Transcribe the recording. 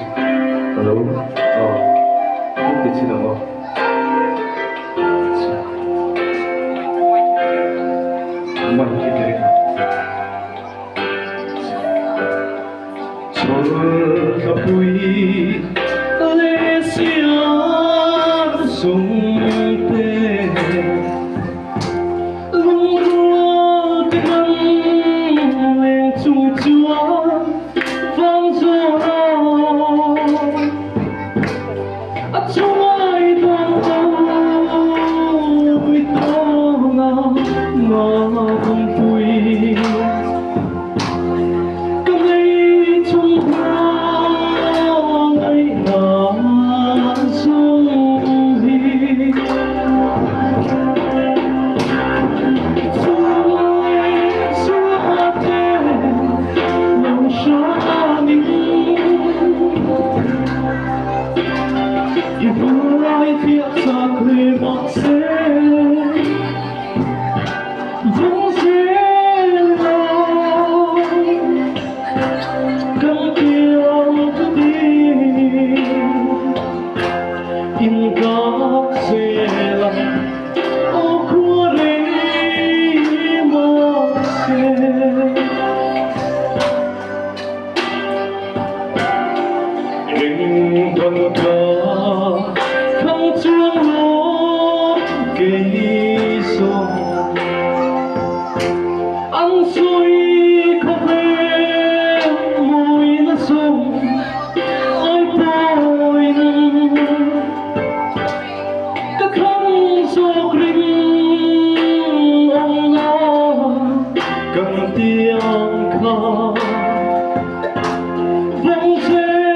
Hello. Không thể chỉ đâu. Mình chỉ để cho ta vui lệ xiên sung tê lung rua tiếng lên chu chúa vang gió trong ai đang vui to ngào không vui cầm lấy trong hoa ngày nào sông đi Hãy subscribe cho kênh Ghiền Mì Gõ để không bỏ Hãy subscribe